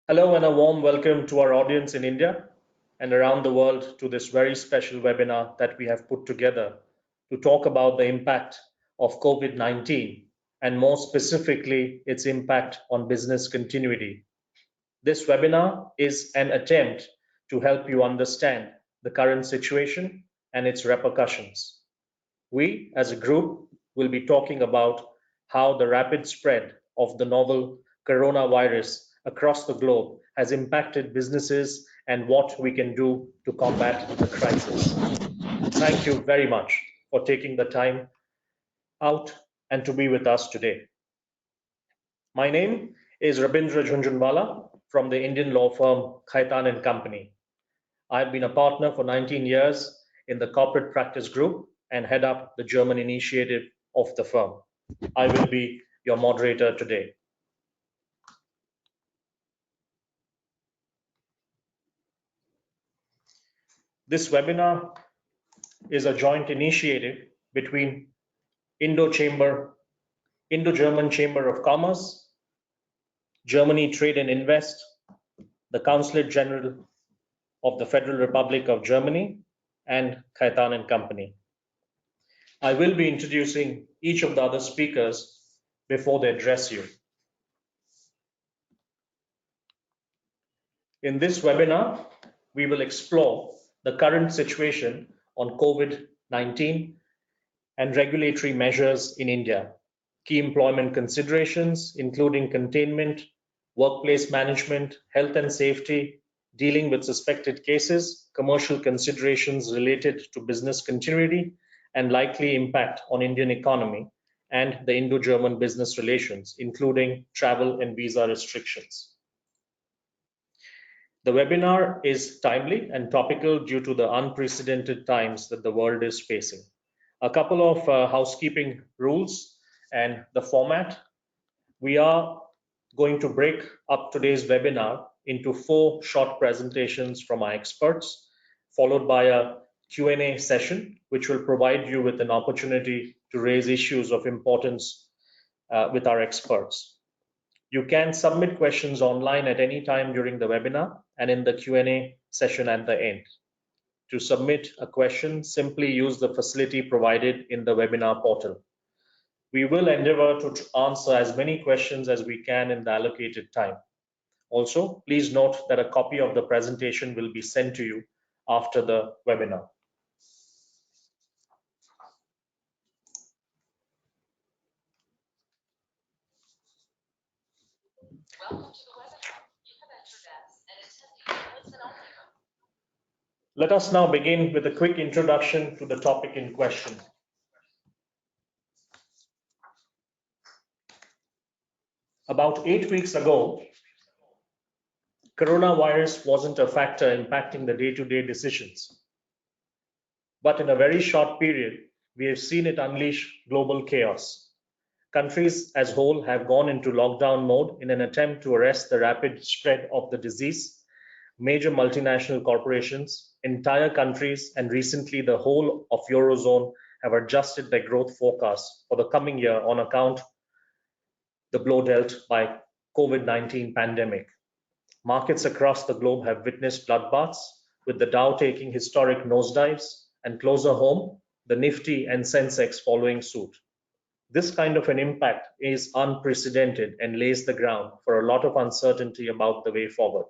Hello and a warm welcome to our audience in India and around the world to this very special webinar that we have put together to talk about the impact of COVID-19 and more specifically its impact on business continuity. This webinar is an attempt to help you understand the current situation and its repercussions. We as a group will be talking about how the rapid spread of the novel coronavirus across the globe has impacted businesses and what we can do to combat the crisis. Thank you very much for taking the time out and to be with us today. My name is Rabindra Jhunjhunwala from the Indian law firm Khaitan and Company. I've been a partner for 19 years in the corporate practice group and head up the German initiative of the firm. I will be your moderator today. This webinar is a joint initiative between Indo-German Chamber of Commerce, Germany Trade and Invest, the Consulate General of the Federal Republic of Germany, and Khaitan and Company. I will be introducing each of the other speakers before they address you. In this webinar, we will explore the current situation on COVID-19 and regulatory measures in India, key employment considerations, including containment, workplace management, health and safety, dealing with suspected cases, commercial considerations related to business continuity, and likely impact on Indian economy and the Indo-German business relations, including travel and visa restrictions. The webinar is timely and topical due to the unprecedented times that the world is facing. A couple of housekeeping rules and the format. We are going to break up today's webinar into 4 short presentations from our experts, followed by a Q&A session, which will provide you with an opportunity to raise issues of importance with our experts. You can submit questions online at any time during the webinar and in the Q&A session at the end. To submit a question, simply use the facility provided in the webinar portal. We will endeavor to answer as many questions as we can in the allocated time. Also, please note that a copy of the presentation will be sent to you after the webinar. Welcome to the webinar. You have entered as an attendee listen only. Let us now begin with a quick introduction to the topic in question. About 8 weeks ago, coronavirus wasn't a factor impacting the day-to-day decisions. But in a very short period, we have seen it unleash global chaos. Countries as a whole have gone into lockdown mode in an attempt to arrest the rapid spread of the disease. Major multinational corporations, entire countries, and recently the whole of Eurozone have adjusted their growth forecasts for the coming year on account of the blow dealt by COVID-19 pandemic. Markets across the globe have witnessed bloodbaths, with the Dow taking historic nosedives and closer home, the Nifty and Sensex following suit. This kind of an impact is unprecedented and lays the ground for a lot of uncertainty about the way forward.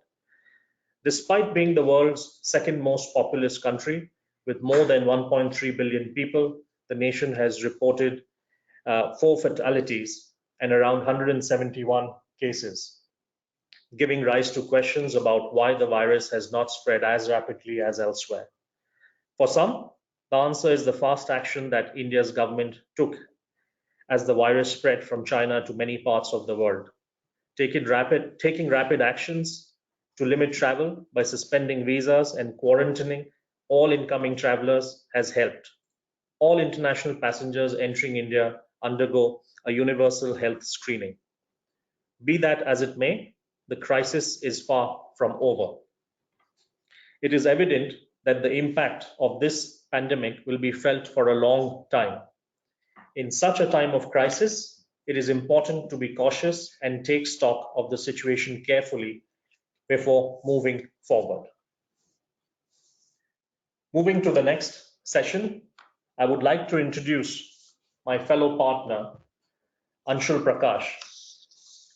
Despite being the world's second most populous country, with more than 1.3 billion people, the nation has reported 4 fatalities and around 171 cases, giving rise to questions about why the virus has not spread as rapidly as elsewhere. For some, the answer is the fast action that India's government took as the virus spread from China to many parts of the world. Taking rapid actions to limit travel by suspending visas and quarantining all incoming travelers has helped. All international passengers entering India undergo a universal health screening. Be that as it may, the crisis is far from over. It is evident that the impact of this pandemic will be felt for a long time. In such a time of crisis, it is important to be cautious and take stock of the situation carefully before moving forward. Moving to the next session, I would like to introduce my fellow partner, Anshul Prakash,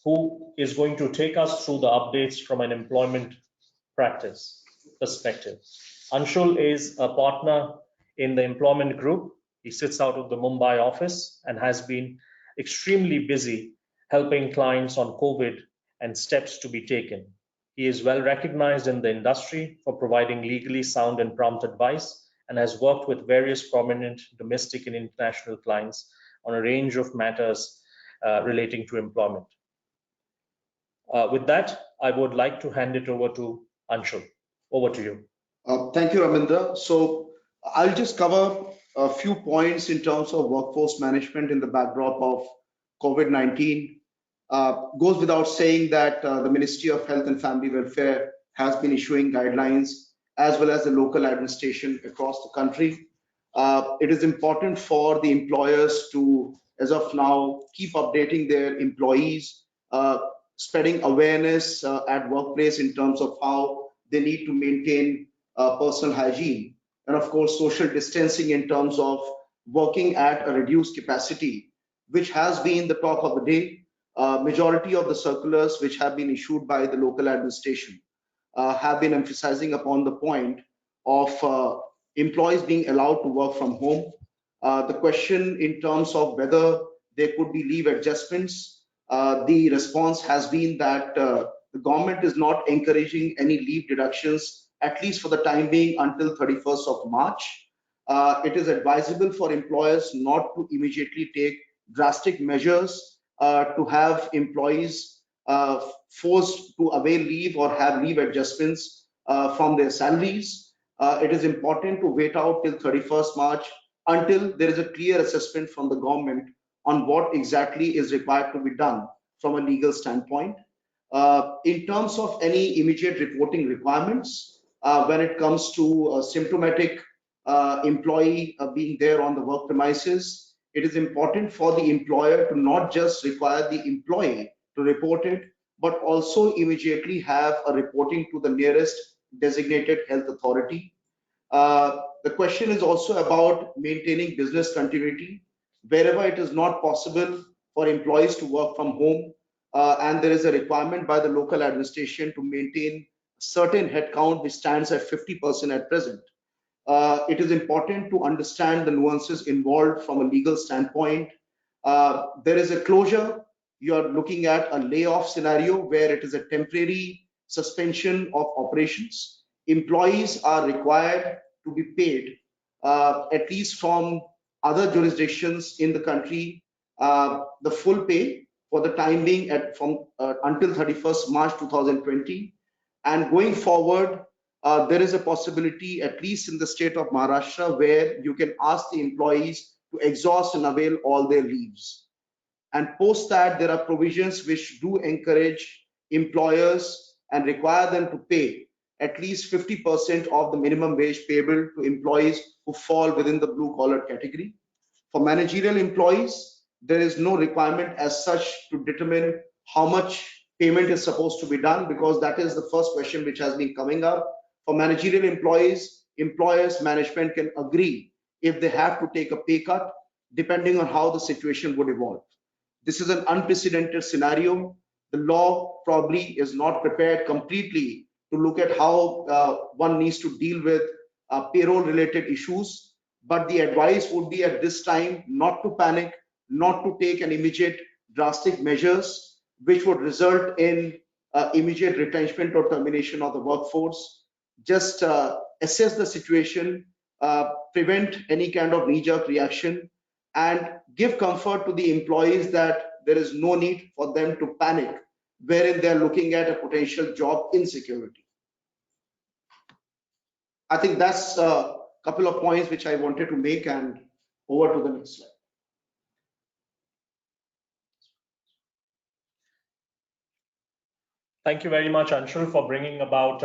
who is going to take us through the updates from an employment practice perspective. Anshul is a partner in the employment group. He sits out of the Mumbai office and has been extremely busy helping clients on COVID and steps to be taken. He is well recognized in the industry for providing legally sound and prompt advice and has worked with various prominent domestic and international clients on a range of matters relating to employment. With that, I would like to hand it over to Anshul. Over to you. Thank you, Ramendra. So I'll just cover a few points in terms of workforce management in the backdrop of COVID-19. Goes without saying that the Ministry of Health and Family Welfare has been issuing guidelines as well as the local administration across the country. It is important for the employers to, as of now, keep updating their employees, spreading awareness at workplace in terms of how they need to maintain personal hygiene, and of course social distancing in terms of working at a reduced capacity, which has been the talk of the day. Majority of the circulars which have been issued by the local administration have been emphasizing upon the point of employees being allowed to work from home. The question in terms of whether there could be leave adjustments, the response has been that the government is not encouraging any leave deductions, at least for the time being, until 31st of March. It is advisable for employers not to immediately take drastic measures to have employees forced to avail leave or have leave adjustments from their salaries. It is important to wait out till 31st March until there is a clear assessment from the government on what exactly is required to be done from a legal standpoint. In terms of any immediate reporting requirements, when it comes to a symptomatic employee being there on the work premises, it is important for the employer to not just require the employee to report it, but also immediately have a reporting to the nearest designated health authority. The question is also about maintaining business continuity wherever it is not possible for employees to work from home, and there is a requirement by the local administration to maintain certain headcount which stands at 50% at present. It is important to understand the nuances involved from a legal standpoint. There is a closure. You are looking at a layoff scenario where it is a temporary suspension of operations. Employees are required to be paid, at least from other jurisdictions in the country, the full pay for the time being until 31st March 2020. And going forward, there is a possibility, at least in the state of Maharashtra, where you can ask the employees to exhaust and avail all their leaves. And post that, there are provisions which do encourage employers and require them to pay at least 50% of the minimum wage payable to employees who fall within the blue collar category. For managerial employees, there is no requirement as such to determine how much payment is supposed to be done, because that is the first question which has been coming up. For managerial employees, employers management can agree if they have to take a pay cut depending on how the situation would evolve. This is an unprecedented scenario. The law probably is not prepared completely to look at how one needs to deal with payroll related issues, but the advice would be at this time not to panic, not to take an immediate drastic measures which would result in immediate retrenchment or termination of the workforce. Just assess the situation, prevent any kind of knee-jerk reaction, and give comfort to the employees that there is no need for them to panic wherein they're looking at a potential job insecurity. I think that's a couple of points which I wanted to make, and over to the next slide. Thank you very much, Anshul, for bringing about,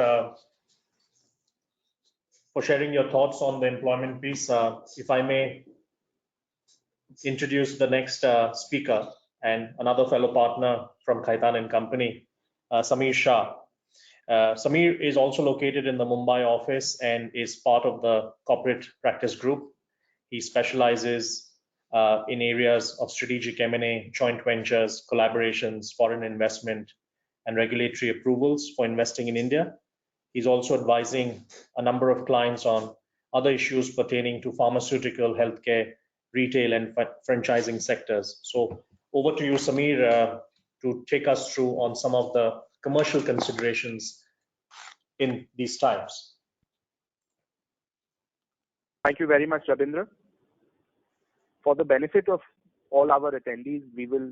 for sharing your thoughts on the employment piece. If I may introduce the next speaker and another fellow partner from Khaitan and Company, Samir Shah. Samir is also located in the Mumbai office and is part of the corporate practice group. He specializes in areas of strategic M&A, joint ventures, collaborations, foreign investment, and regulatory approvals for investing in India. He's also advising a number of clients on other issues pertaining to pharmaceutical, healthcare, retail, and franchising sectors. So over to you, Samir, to take us through on some of the commercial considerations in these times. Thank you very much, Rabindra. For the benefit of all our attendees, we will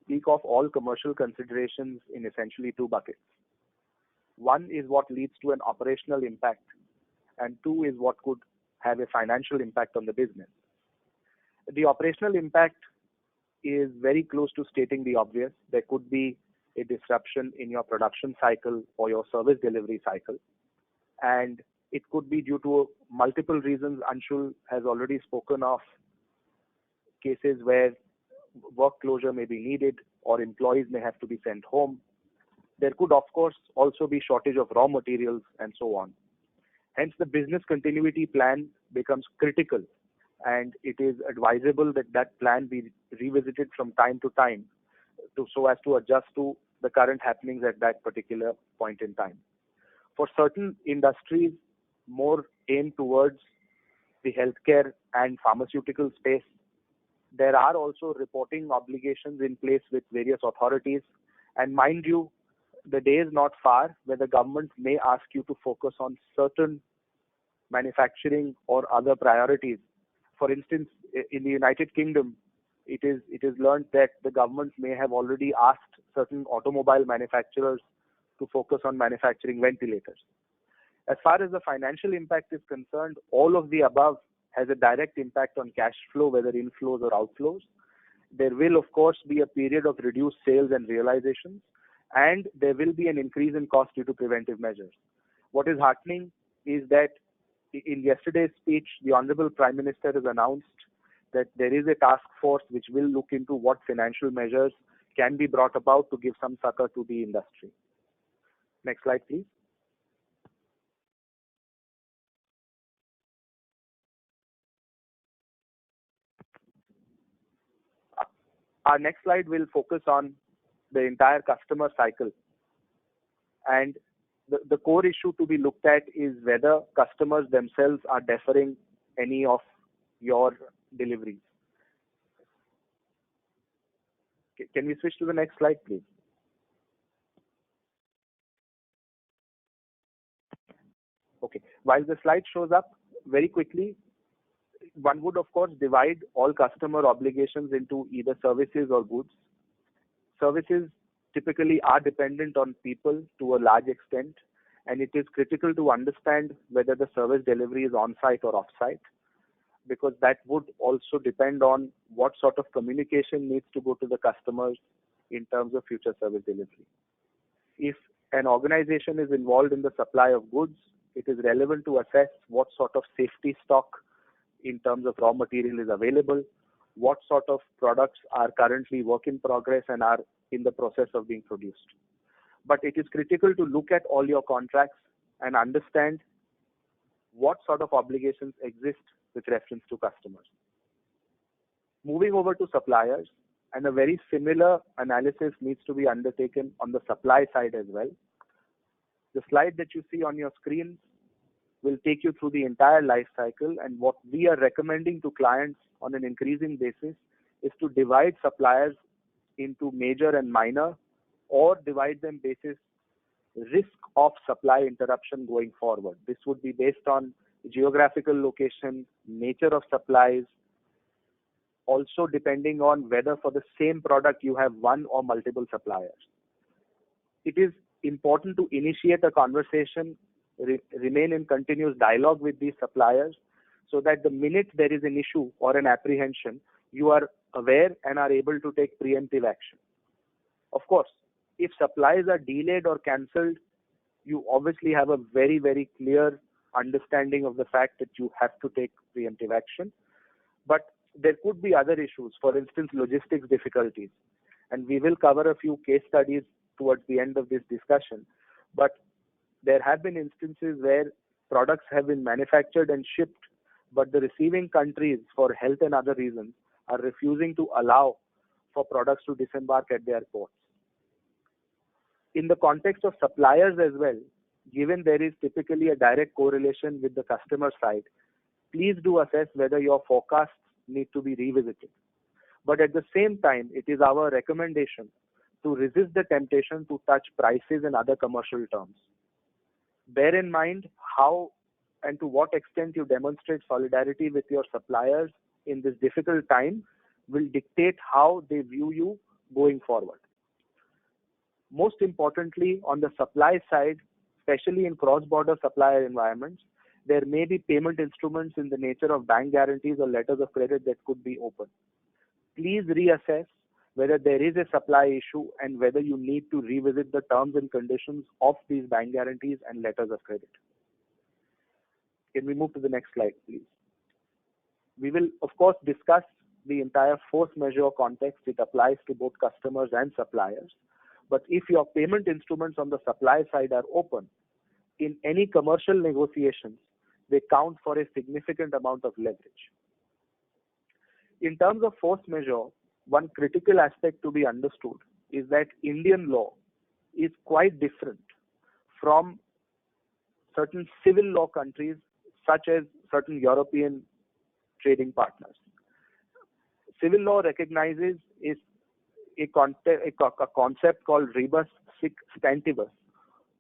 speak of all commercial considerations in essentially two buckets. One is what leads to an operational impact, and two is what could have a financial impact on the business. The operational impact is very close to stating the obvious. There could be a disruption in your production cycle or your service delivery cycle, and it could be due to multiple reasons. Anshul has already spoken of cases where work closure may be needed or employees may have to be sent home. There could, of course, also be shortage of raw materials and so on. Hence, the business continuity plan becomes critical, and it is advisable that that plan be revisited from time to time so as to adjust to the current happenings at that particular point in time. For certain industries, more aimed towards the healthcare and pharmaceutical space, there are also reporting obligations in place with various authorities. And mind you, the day is not far where the government may ask you to focus on certain manufacturing or other priorities. For instance, in the United Kingdom, it is learned that the government may have already asked certain automobile manufacturers to focus on manufacturing ventilators. As far as the financial impact is concerned, all of the above has a direct impact on cash flow, whether inflows or outflows. There will, of course, be a period of reduced sales and realizations, and there will be an increase in cost due to preventive measures. What is heartening is that in yesterday's speech, the Honorable Prime Minister has announced that there is a task force which will look into what financial measures can be brought about to give some succor to the industry. Next slide, please. Our next slide will focus on the entire customer cycle. And the core issue to be looked at is whether customers themselves are deferring any of your deliveries. Can we switch to the next slide, please? Okay. While the slide shows up very quickly, one would, of course, divide all customer obligations into either services or goods. Services typically are dependent on people to a large extent, and it is critical to understand whether the service delivery is on-site or off-site, because that would also depend on what sort of communication needs to go to the customers in terms of future service delivery. If an organization is involved in the supply of goods, it is relevant to assess what sort of safety stock in terms of raw material is available, what sort of products are currently work in progress and are in the process of being produced. But it is critical to look at all your contracts and understand what sort of obligations exist with reference to customers. Moving over to suppliers, and a very similar analysis needs to be undertaken on the supply side as well. The slide that you see on your screen will take you through the entire life cycle, and what we are recommending to clients on an increasing basis is to divide suppliers into major and minor, or divide them basis risk of supply interruption going forward. This would be based on geographical location, nature of supplies, also depending on whether for the same product you have one or multiple suppliers. It is important to initiate a conversation, remain in continuous dialogue with these suppliers, so that the minute there is an issue or an apprehension, you are aware and are able to take preemptive action. Of course, if supplies are delayed or cancelled, you obviously have a very, very clear understanding of the fact that you have to take preemptive action. But there could be other issues, for instance, logistics difficulties. And we will cover a few case studies towards the end of this discussion. But There have been instances where products have been manufactured and shipped, but the receiving countries, for health and other reasons, are refusing to allow for products to disembark at their ports. In the context of suppliers as well, given there is typically a direct correlation with the customer side, please do assess whether your forecasts need to be revisited. But at the same time, it is our recommendation to resist the temptation to touch prices and other commercial terms. Bear in mind how and to what extent you demonstrate solidarity with your suppliers in this difficult time will dictate how they view you going forward. Most importantly, on the supply side, especially in cross-border supplier environments, there may be payment instruments in the nature of bank guarantees or letters of credit that could be open. Please reassess whether there is a supply issue and whether you need to revisit the terms and conditions of these bank guarantees and letters of credit. Can we move to the next slide, please? We will, of course, discuss the entire force majeure context. It applies to both customers and suppliers. But if your payment instruments on the supply side are open, in any commercial negotiations, they count for a significant amount of leverage. In terms of force majeure, one critical aspect to be understood is that Indian law is quite different from certain civil law countries, such as certain European trading partners. Civil law recognizes a concept called rebus sic stantibus,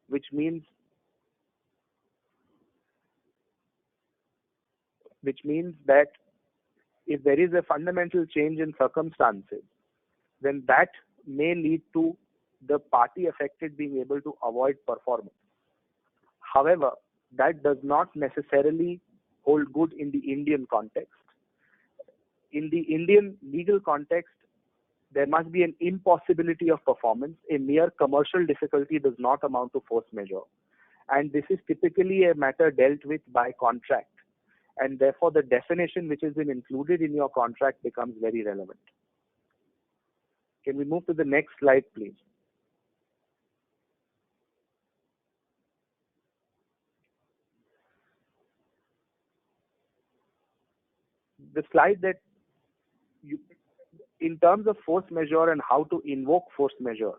which means that if there is a fundamental change in circumstances, then that may lead to the party affected being able to avoid performance. However, that does not necessarily hold good in the Indian context. In the Indian legal context, there must be an impossibility of performance. A mere commercial difficulty does not amount to force majeure. And this is typically a matter dealt with by contract. And therefore, the definition which has been included in your contract becomes very relevant. Can we move to the next slide, please? The slide that in terms of force majeure and how to invoke force majeure,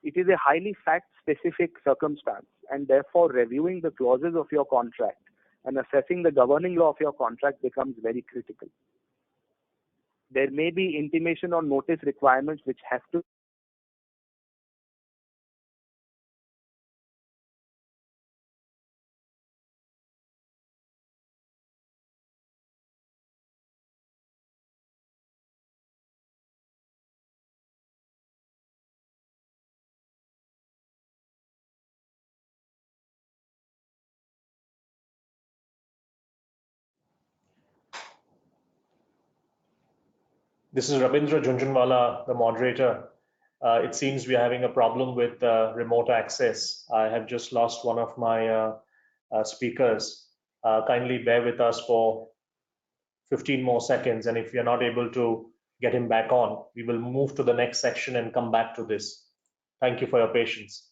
it is a highly fact-specific circumstance, and therefore reviewing the clauses of your contract and assessing the governing law of your contract becomes very critical. There may be intimation or notice requirements which have to This is Rabindra Jhunjhunwala, the moderator. It seems we are having a problem with remote access. I have just lost one of my speakers. Kindly bear with us for 15 more seconds, and if we are not able to get him back on, we will move to the next section and come back to this. Thank you for your patience.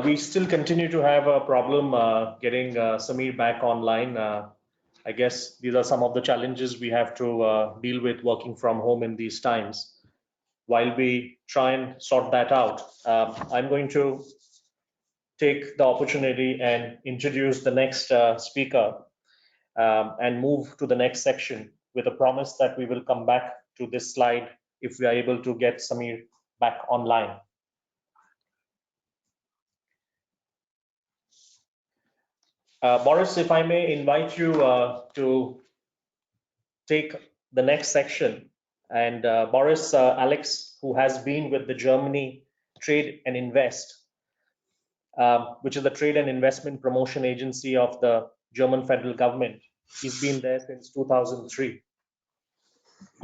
We still continue to have a problem getting Samir back online. I guess these are some of the challenges we have to deal with working from home in these times. While we try and sort that out, I'm going to take the opportunity and introduce the next speaker and move to the next section with a promise that we will come back to this slide if we are able to get Samir back online. Boris, if I may invite you to take the next section. And Boris, Alex, who has been with the Germany Trade and Invest, which is the trade and investment promotion agency of the German federal government. He's been there since 2003.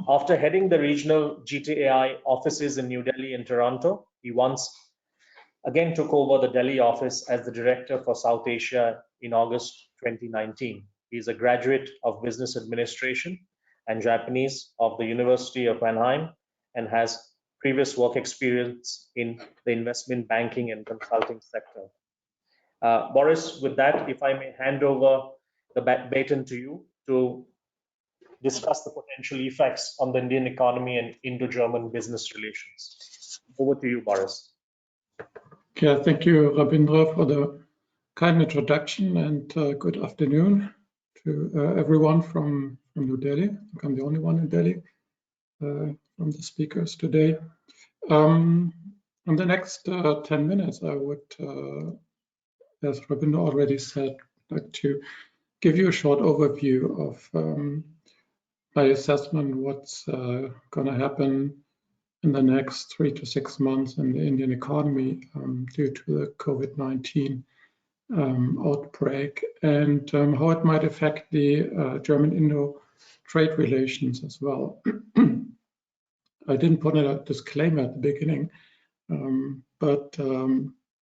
After heading the regional GTAI offices in New Delhi and Toronto, he once again took over the Delhi office as the director for South Asia in August 2019. He is a graduate of business administration and Japanese of the University of Mannheim and has previous work experience in the investment banking and consulting sector. Boris, with that, if I may hand over the baton to you to discuss the potential effects on the Indian economy and Indo-German business relations. Over to you, Boris. Yeah, thank you, Rabindra, for the kind introduction, and good afternoon to everyone from New Delhi. I think I'm the only one in Delhi from the speakers today. In the next 10 minutes, I would, as Rabindra already said, like to give you a short overview of my assessment what's going to happen in the next 3 to 6 months in the Indian economy due to the COVID-19 outbreak, and how it might affect the German-Indo trade relations as well. I didn't put a disclaimer at the beginning, but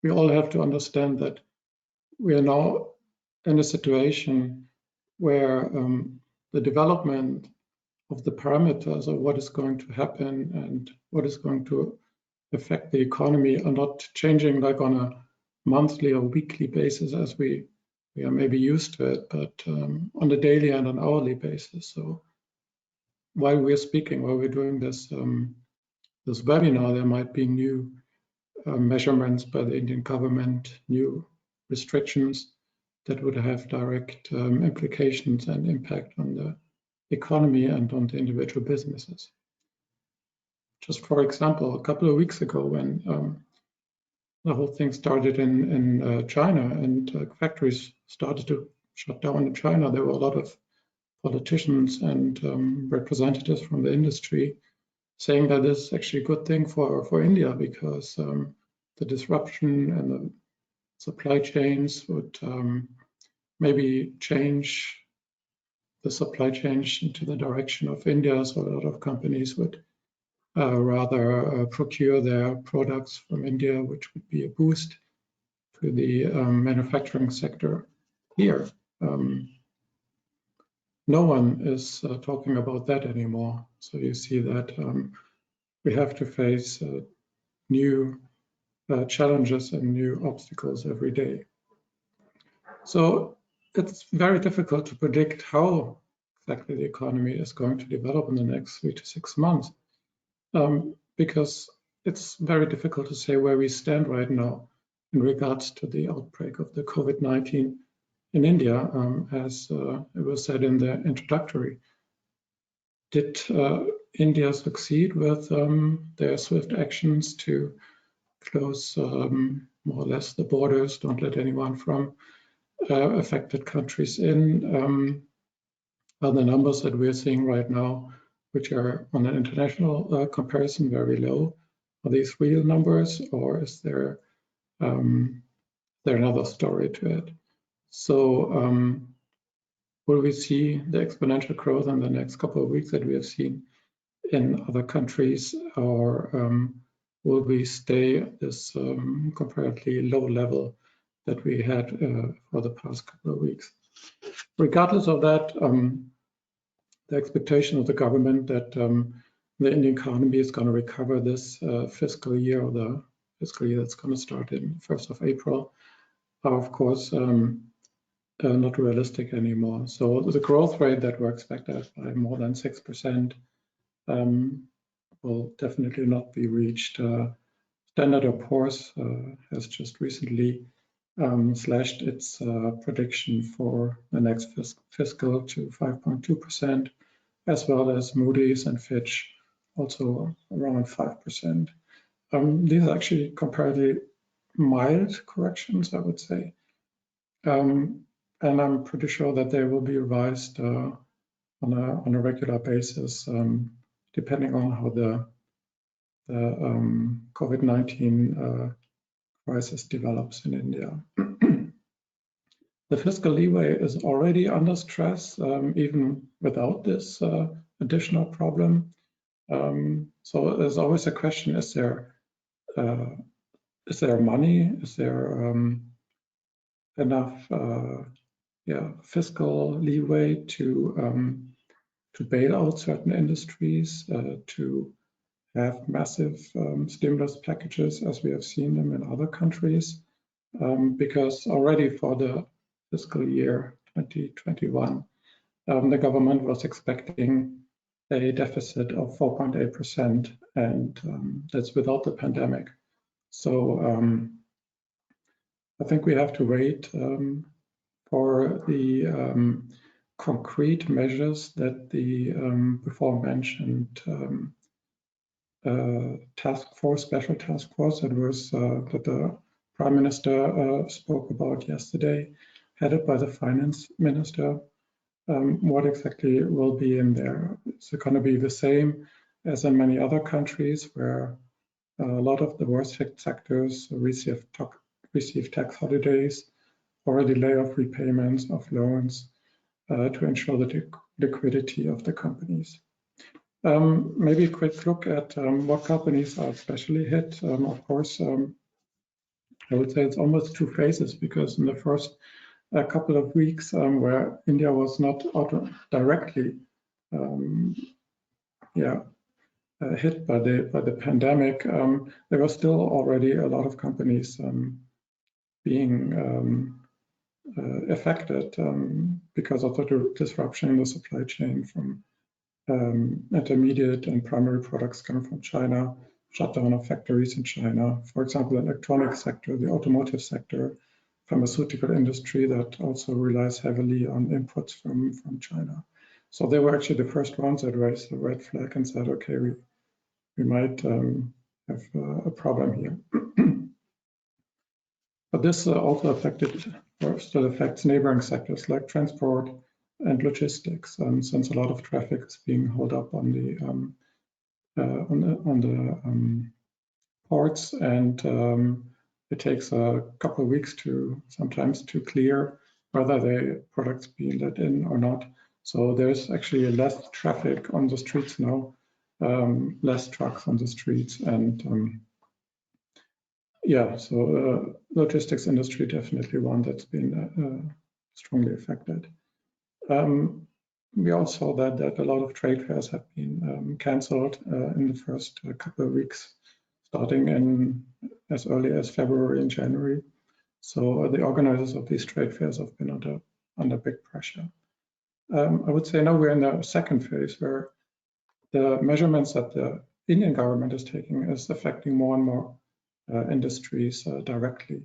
we all have to understand that we are now in a situation where the development of the parameters of what is going to happen and what is going to affect the economy are not changing like on a monthly or weekly basis as we are maybe used to it, but on a daily and an hourly basis. So while we're speaking, while we're doing this this webinar, there might be new measurements by the Indian government, new restrictions that would have direct implications and impact on the economy and on the individual businesses. Just for example, a couple of weeks ago when the whole thing started in China and factories started to shut down in China, there were a lot of politicians and representatives from the industry saying that this is actually a good thing for India because the disruption and the supply chains would maybe change the supply chain into the direction of India, so a lot of companies would rather procure their products from India, which would be a boost to the manufacturing sector here. No one is talking about that anymore. So you see that we have to face new challenges and new obstacles every day. So it's very difficult to predict how exactly the economy is going to develop in the next 3 to 6 months, because it's very difficult to say where we stand right now in regards to the outbreak of the COVID-19 in India, as it was said in the introductory. Did India succeed with their swift actions to close more or less the borders, don't let anyone from affected countries in? Are the numbers that we're seeing right now, which are on an international comparison very low, are these real numbers, or is there another story to it? So will we see the exponential growth in the next couple of weeks that we have seen in other countries, or will we stay at this comparatively low level that we had for the past couple of weeks? Regardless of that, the expectation of the government that the Indian economy is going to recover this fiscal year, or the fiscal year that's going to start in 1st of April, are of course not realistic anymore. So the growth rate that we're expected by more than 6% will definitely not be reached. Standard & Poor's has just recently slashed its prediction for the next fiscal to 5.2%, as well as Moody's and Fitch also around 5%. These are actually comparatively mild corrections, I would say. And I'm pretty sure that they will be revised on a regular basis, depending on how the COVID-19 crisis develops in India. The fiscal leeway is already under stress, even without this additional problem. So there's always a question: is there money? Is there enough fiscal leeway to bail out certain industries, to have massive stimulus packages as we have seen them in other countries? Because already for the fiscal year 2021, the government was expecting a deficit of 4.8%, and that's without the pandemic. So I think we have to wait for the concrete measures that the before mentioned special task force that the Prime Minister spoke about yesterday, headed by the Finance Minister. What exactly will be in there? Is it going to be the same as in many other countries where a lot of the worst hit sectors receive tax holidays or a delay of repayments of loans to ensure the liquidity of the companies? Maybe a quick look at what companies are especially hit. Of course, I would say it's almost two phases, because in the first couple of weeks where India was not directly hit by the pandemic, there were still already a lot of companies being affected because of the disruption in the supply chain from intermediate and primary products coming from China, shutdown of factories in China, for example, the electronics sector, the automotive sector, pharmaceutical industry that also relies heavily on inputs from China. So they were actually the first ones that raised the red flag and said, okay, we might have a problem here. But this also still affects neighboring sectors like transport and logistics, since a lot of traffic is being held up on the ports, and it takes a couple of weeks sometimes to clear whether the products being let in or not. So there's actually less traffic on the streets now, less trucks on the streets, and so logistics industry definitely one that's been strongly affected. We also saw that a lot of trade fairs have been cancelled in the first couple of weeks, starting in as early as February and January. So the organizers of these trade fairs have been under big pressure. I would say now we're in the second phase where the measurements that the Indian government is taking is affecting more and more industries directly.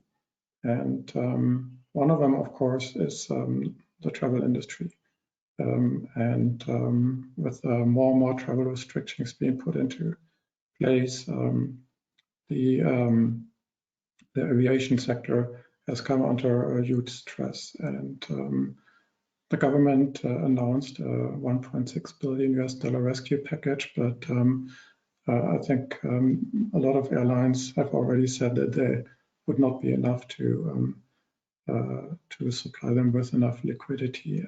And one of them, of course, is the travel industry. And with more and more travel restrictions being put into place, the aviation sector has come under a huge stress. And the government announced a $1.6 billion rescue package, but I think a lot of airlines have already said that they would not be enough to supply them with enough liquidity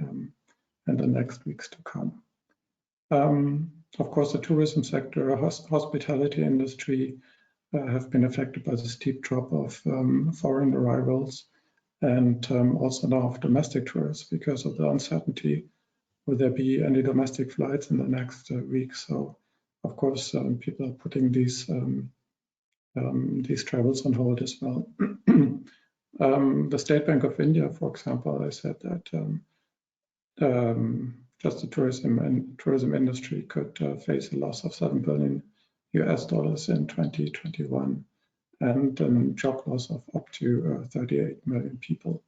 in the next weeks to come. Of course, the tourism sector, hospitality industry have been affected by the steep drop of foreign arrivals, and also now of domestic tourists because of the uncertainty. Will there be any domestic flights in the next week? So, of course, people are putting these travels on hold as well. The State Bank of India, for example, they said that just the tourism industry could face a loss of $7 billion in 2021, and a job loss of up to 38 million people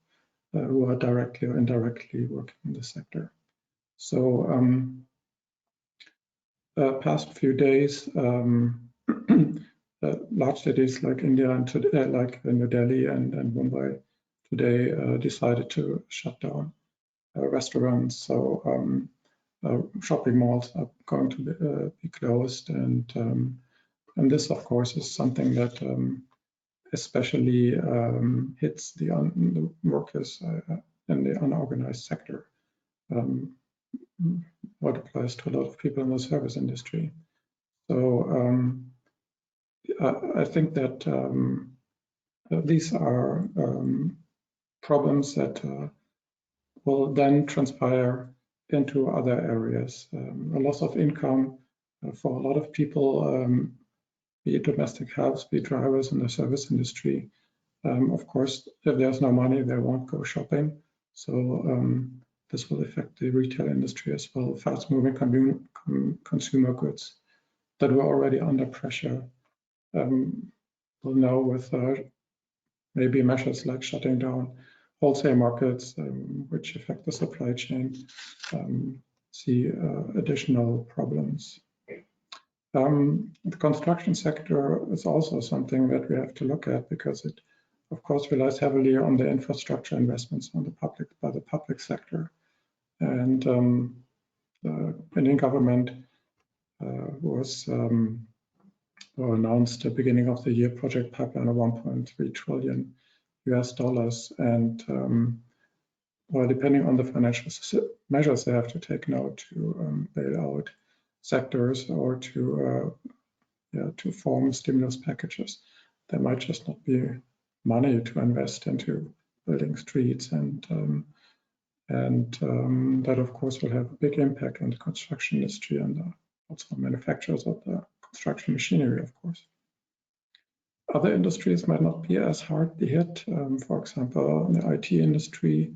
who are directly or indirectly working in the sector. So past few days, large cities like India and like New Delhi and Mumbai today decided to shut down restaurants. So shopping malls are going to be closed, and this, of course, is something that especially hits the workers in the unorganized sector. What applies to a lot of people in the service industry. So I think that these are problems that will then transpire into other areas. A loss of income for a lot of people, be it domestic helps, be it drivers in the service industry. Of course, if there's no money, they won't go shopping. So this will affect the retail industry as well. Fast-moving consumer goods that were already under pressure will now, with maybe measures like shutting down wholesale markets, which affect the supply chain, see additional problems. The construction sector is also something that we have to look at, because it, of course, relies heavily on the infrastructure investments by the public sector. And the Indian government was announced at the beginning of the year project pipeline of $1.3 trillion US, and well, depending on the financial measures they have to take now to bail out sectors or to form stimulus packages, there might just not be money to invest into building streets, and that of course will have a big impact on the construction industry and also manufacturers of the construction machinery, of course. Other industries might not be as hardly hit, for example, the IT industry,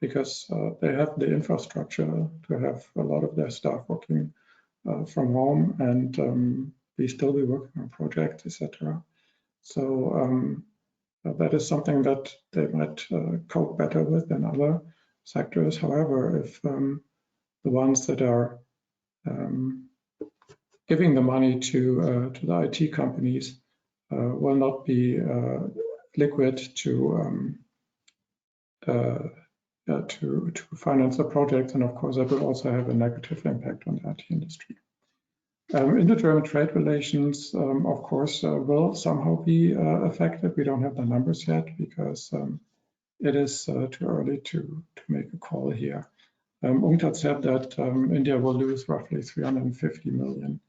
because they have the infrastructure to have a lot of their staff working from home and still be working on projects, etc. So that is something that they might cope better with than other sectors. However, if the ones that are giving the money to the IT companies will not be liquid to finance the projects, and of course that will also have a negative impact on the IT industry. Inter-German trade relations, of course, will somehow be affected. We don't have the numbers yet because it is too early to make a call here. UNCTAD said that India will lose roughly 350 million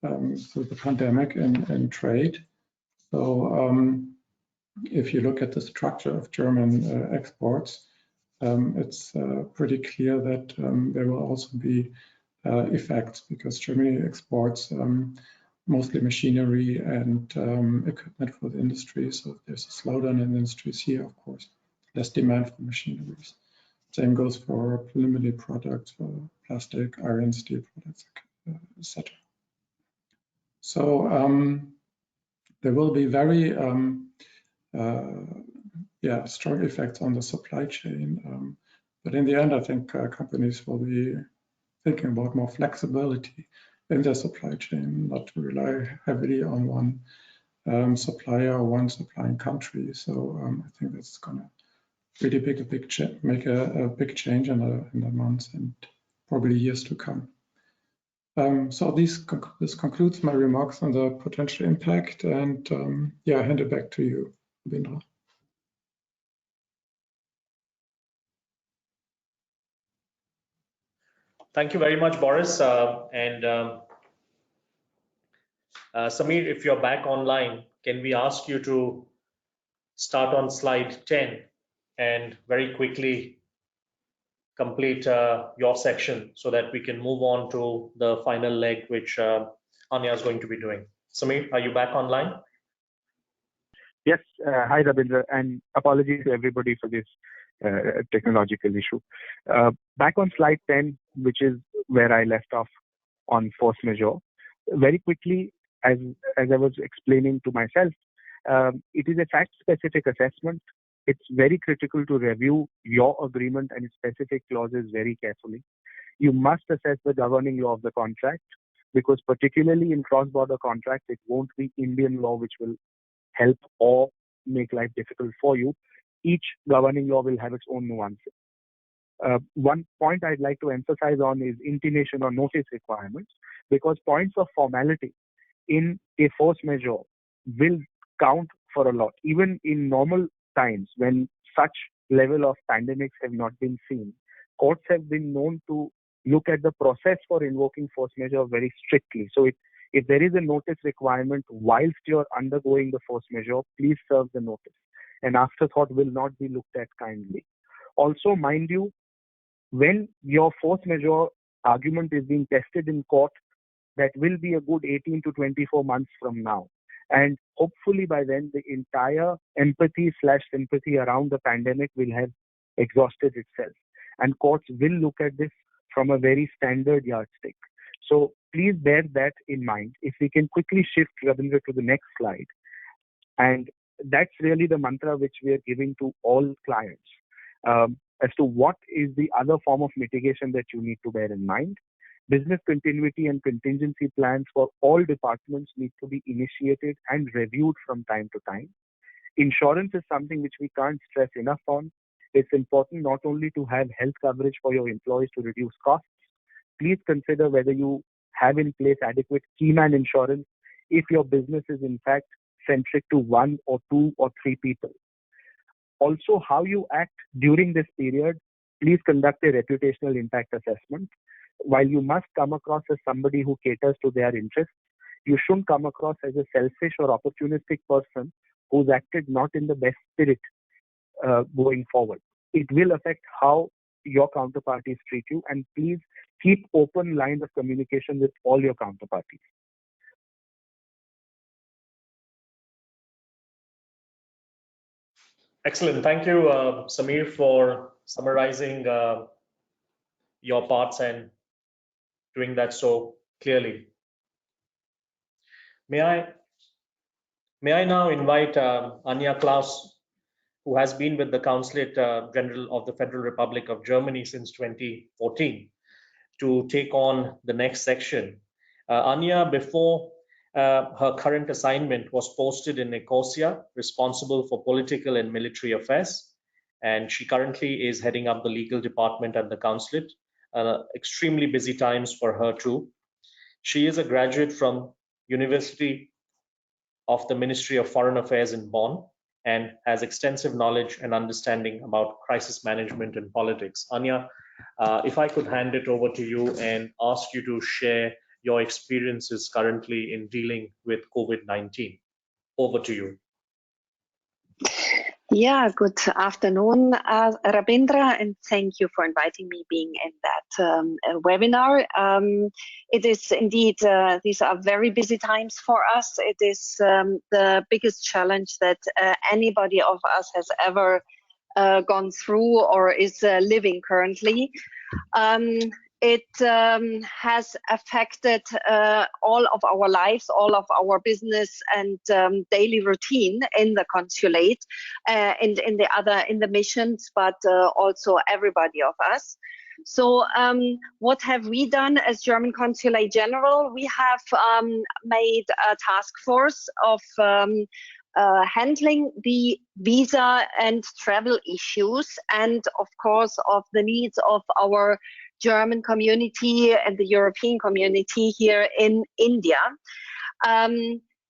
through the pandemic in trade. So if you look at the structure of German exports, it's pretty clear that there will also be effects, because Germany exports mostly machinery and equipment for the industry. So if there's a slowdown in the industries here, of course, less demand for machineries. Same goes for preliminary products, for plastic, iron, steel products, etc. So there will be very strong effects on the supply chain. But in the end, I think companies will be thinking about more flexibility in their supply chain, not to rely heavily on one supplier or one supplying country. So I think that's going to really make a big change in the months and probably years to come. So this concludes my remarks on the potential impact, and I hand it back to you, Rabindra. Thank you very much, Boris. And Samir, if you're back online, can we ask you to start on slide 10 and very quickly complete your section so that we can move on to the final leg, which Anya is going to be doing. Samir, are you back online? Yes. Hi, Rabindra, and apologies to everybody for this technological issue. Back on slide 10, which is where I left off on force majeure. Very quickly, as I was explaining to myself, it is a fact-specific assessment. It's very critical to review your agreement and its specific clauses very carefully. You must assess the governing law of the contract, because particularly in cross-border contracts, it won't be Indian law which will help or make life difficult for you. Each governing law will have its own nuances. One point I'd like to emphasize on is intimation or notice requirements, because points of formality in a force majeure will count for a lot. Even in normal times, when such level of pandemics have not been seen, courts have been known to look at the process for invoking force majeure very strictly. So if there is a notice requirement whilst you're undergoing the force majeure, please serve the notice. An afterthought will not be looked at kindly. Also, mind you, when your force majeure argument is being tested in court, that will be a good 18 to 24 months from now. And hopefully by then, the entire empathy/sympathy around the pandemic will have exhausted itself. And courts will look at this from a very standard yardstick. So please bear that in mind. If we can quickly shift, Rabindra, to the next slide. And that's really the mantra which we are giving to all clients as to what is the other form of mitigation that you need to bear in mind. Business continuity and contingency plans for all departments need to be initiated and reviewed from time to time. Insurance is something which we can't stress enough on. It's important not only to have health coverage for your employees to reduce costs. Please consider whether you have in place adequate keyman insurance if your business is in fact centric to 1 or 2 or 3 people. Also, how you act during this period, please conduct a reputational impact assessment. While you must come across as somebody who caters to their interests, you shouldn't come across as a selfish or opportunistic person who's acted not in the best spirit going forward. It will affect how your counterparties treat you, and please keep open lines of communication with all your counterparties. Excellent. Thank you, Samir, for summarizing your parts and doing that so clearly. May I now invite Anya Klaus, who has been with the Consulate General of the Federal Republic of Germany since 2014, to take on the next section. Anya, before her current assignment, was posted in Nicosia, responsible for political and military affairs, and she currently is heading up the legal department at the consulate. Extremely busy times for her too. She is a graduate from University of the Ministry of Foreign Affairs in Bonn and has extensive knowledge and understanding about crisis management and politics. Anya, if I could hand it over to you and ask you to share your experiences currently in dealing with COVID-19. Over to you. Yeah, good afternoon, Rabindra, and thank you for inviting me being in that webinar. It is indeed, these are very busy times for us. It is the biggest challenge that anybody of us has ever gone through or is living currently. It has affected all of our lives, all of our business and daily routine in the consulate, in the missions, but also everybody of us. So what have we done as German Consulate General? We have made a task force of handling the visa and travel issues, and of course of the needs of our German community and the European community here in India.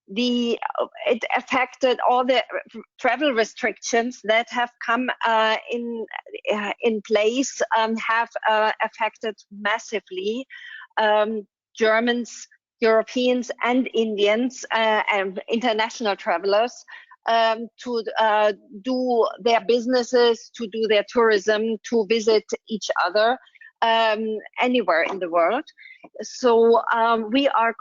It affected all the travel restrictions that have come in place, have affected massively Germans, Europeans and Indians and international travelers to do their businesses, to do their tourism, to visit each other anywhere in the world. So we are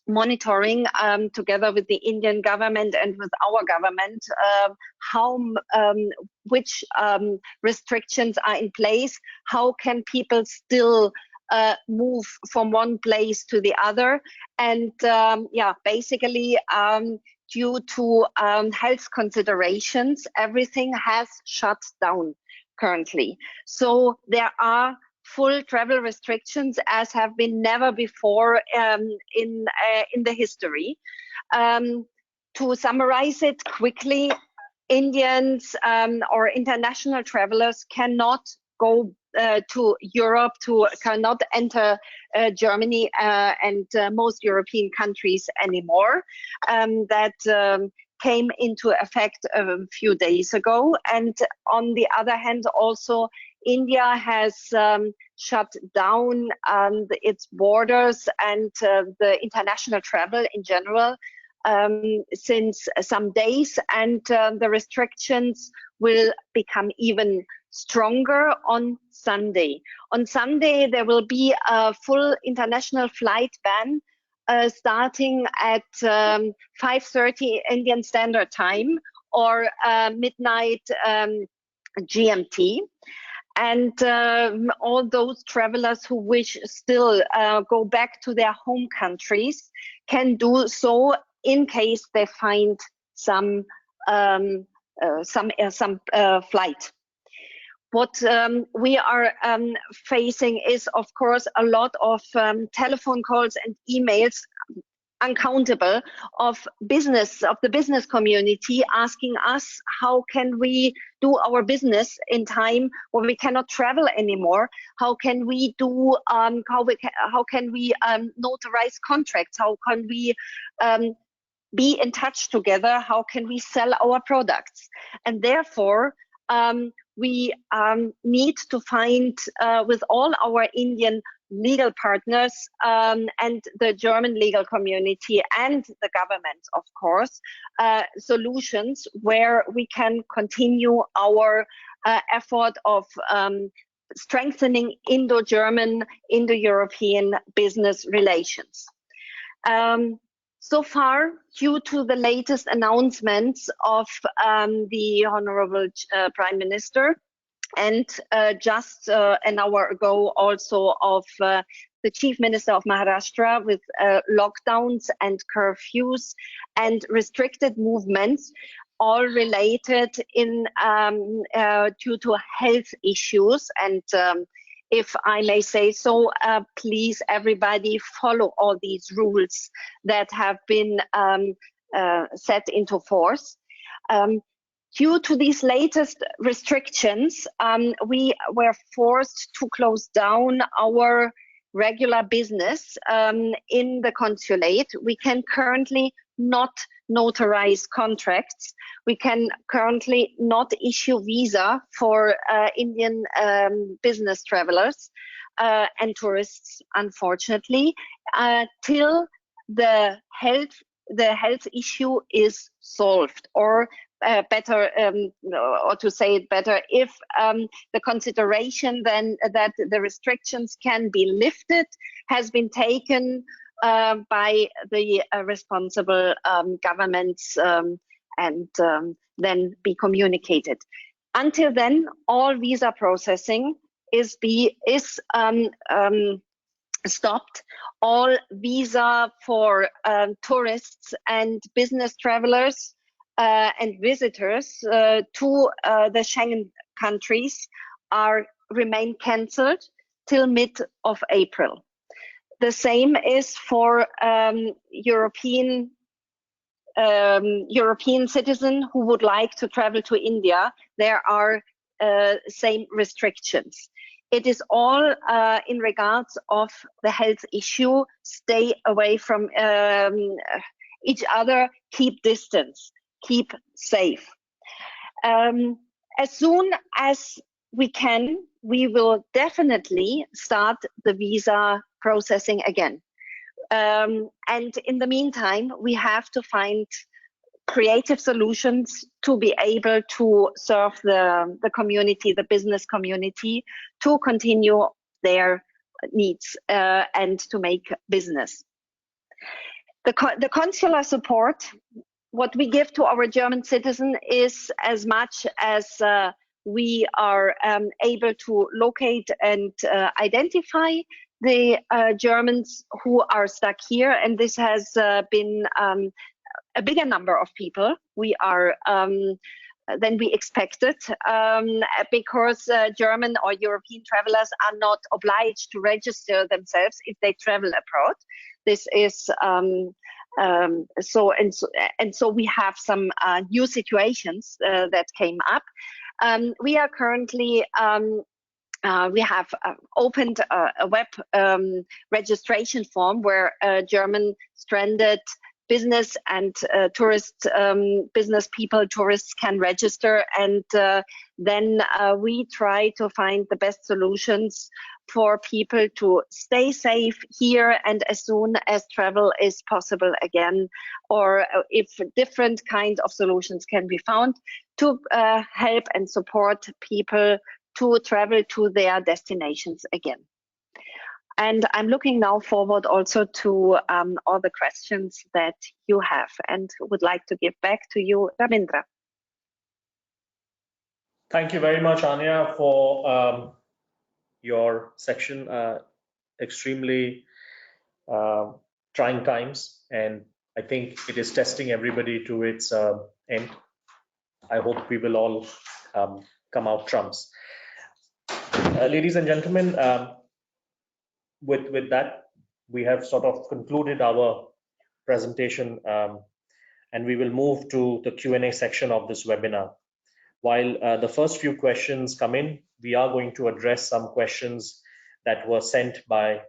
monitoring together with the Indian government and with our government which restrictions are in place, how can people still move from one place to the other, and basically due to health considerations, everything has shut down currently. So there are full travel restrictions as have been never before in the history. To summarize it quickly, Indians or international travelers cannot go to Europe, cannot enter Germany and most European countries anymore. That came into effect a few days ago. And on the other hand, also India has shut down its borders and the international travel in general since some days, and the restrictions will become even stronger on Sunday. On Sunday, there will be a full international flight ban starting at 5:30 Indian Standard Time or midnight GMT. And all those travelers who wish still go back to their home countries can do so in case they find some flight. What we are facing is, of course, a lot of telephone calls and emails, uncountable, of the business community asking us how can we do our business in time when we cannot travel anymore. How can we do how can we notarize contracts? How can we be in touch together? How can we sell our products? And therefore we need to find with all our Indian legal partners and the German legal community and the government, of course, solutions where we can continue our effort of strengthening Indo-German, Indo-European business relations. So far, due to the latest announcements of the Honorable Prime Minister, and just an hour ago also of the Chief Minister of Maharashtra, with lockdowns and curfews and restricted movements, all related due to health issues. And if I may say so, please everybody follow all these rules that have been set into force. Due to these latest restrictions, we were forced to close down our regular business in the consulate. We can currently not notarize contracts. We can currently not issue visa for Indian business travelers and tourists, unfortunately, till the health issue is solved, or better, or to say it better, if the consideration then that the restrictions can be lifted has been taken by the responsible governments and then be communicated. Until then, all visa processing is stopped. All visa for tourists and business travelers and visitors to the Schengen countries remain cancelled till mid of April. The same is for European citizens who would like to travel to India. There are same restrictions. It is all in regards of the health issue. Stay away from each other, keep distance, keep safe. As soon as we can, we will definitely start the visa processing again. And in the meantime, we have to find creative solutions to be able to serve the community, the business community, to continue their needs and to make business. The consular support, what we give to our German citizen, is as much as we are able to locate and identify the Germans who are stuck here, and this has been a bigger number of people we are than we expected, because German or European travelers are not obliged to register themselves if they travel abroad. This is so we have some new situations that came up. We are currently we have opened a web registration form where German stranded business and business people, tourists can register, and then we try to find the best solutions for people to stay safe here and as soon as travel is possible again, or if different kinds of solutions can be found to help and support people to travel to their destinations again. And I'm looking now forward also to all the questions that you have, and would like to give back to you, Ravindra. Thank you very much, Anya, for your section. Extremely trying times, and I think it is testing everybody to its end. I hope we will all come out trumps. Ladies and gentlemen, with that, we have sort of concluded our presentation, and we will move to the Q&A section of this webinar. While the first few questions come in, we are going to address some questions that were sent by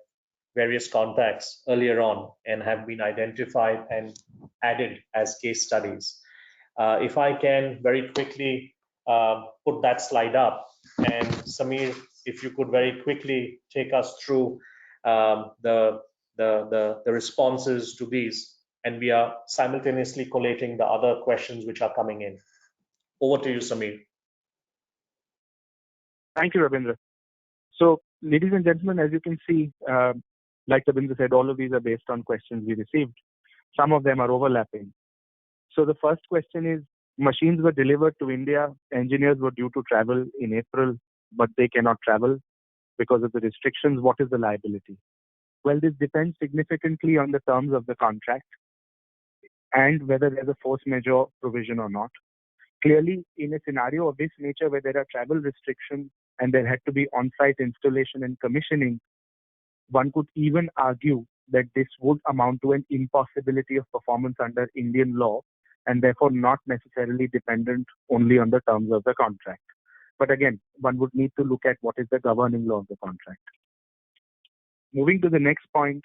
various contacts earlier on and have been identified and added as case studies. If I can very quickly put that slide up, and Samir, if you could very quickly take us through the responses to these, and we are simultaneously collating the other questions which are coming in. Over to you, Samir. Thank you, Rabindra. So, ladies and gentlemen, as you can see, like Rabindra said, all of these are based on questions we received. Some of them are overlapping. So the first question is, machines were delivered to India, engineers were due to travel in April, but they cannot travel because of the restrictions. What is the liability? Well, this depends significantly on the terms of the contract and whether there's a force majeure provision or not. Clearly, in a scenario of this nature where there are travel restrictions and there had to be on-site installation and commissioning, one could even argue that this would amount to an impossibility of performance under Indian law and therefore not necessarily dependent only on the terms of the contract. But again, one would need to look at what is the governing law of the contract. Moving to the next point,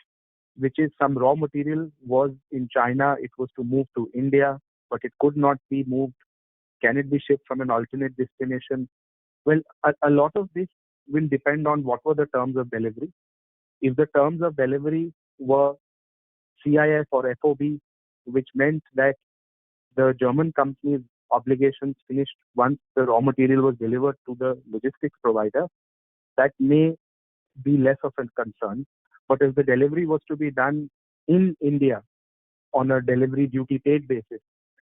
which is some raw material was in China, it was to move to India, but it could not be moved. Can it be shipped from an alternate destination? Well, a lot of this will depend on what were the terms of delivery. If the terms of delivery were CIF or FOB, which meant that the German company's obligations finished once the raw material was delivered to the logistics provider, that may be less of a concern. But if the delivery was to be done in India on a delivery duty paid basis,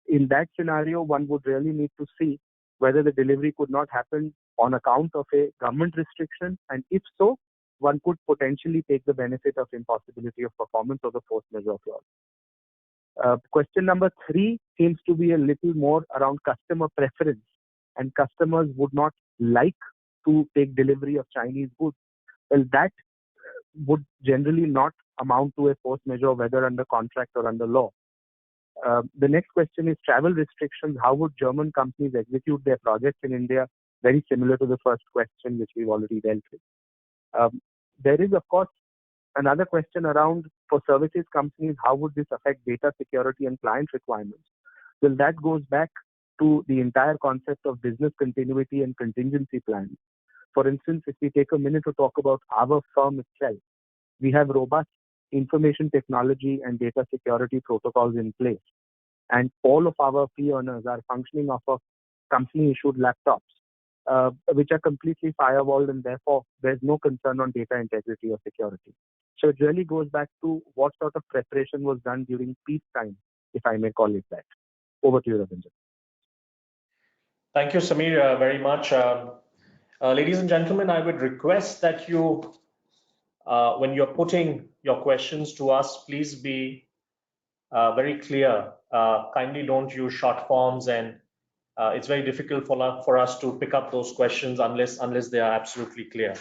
in that scenario, one would really need to see whether the delivery could not happen on account of a government restriction, and if so, one could potentially take the benefit of impossibility of performance or the force majeure clause. Question number 3 seems to be a little more around customer preference, and customers would not like to take delivery of Chinese goods. Well, that would generally not amount to a force majeure, whether under contract or under law. The next question is travel restrictions. How would German companies execute their projects in India? Very similar to the first question, which we've already dealt with. There is, of course, another question around, for services companies, how would this affect data security and client requirements? Well, that goes back to the entire concept of business continuity and contingency plans. For instance, if we take a minute to talk about our firm itself, we have robust information technology and data security protocols in place. And all of our fee earners are functioning off of company-issued laptops, which are completely firewalled, and therefore there's no concern on data integrity or security. So it really goes back to what sort of preparation was done during peacetime, if I may call it that. Over to you, Ravindra. Thank you, Samir, very much. Ladies and gentlemen, I would request that you, when you're putting your questions to us, please be very clear. Kindly don't use short forms, and it's very difficult for us to pick up those questions unless they are absolutely clear.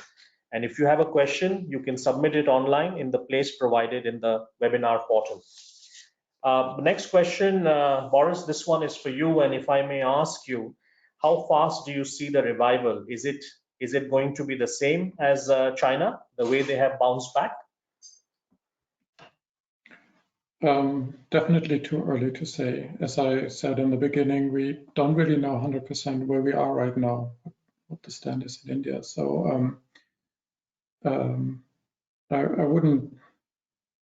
And if you have a question, you can submit it online in the place provided in the webinar portal. Next question, Boris, this one is for you. And if I may ask you, how fast do you see the revival? Is it Is it going to be the same as China, the way they have bounced back? Definitely too early to say. As I said in the beginning, we don't really know 100% where we are right now, what the stand is in India. So I wouldn't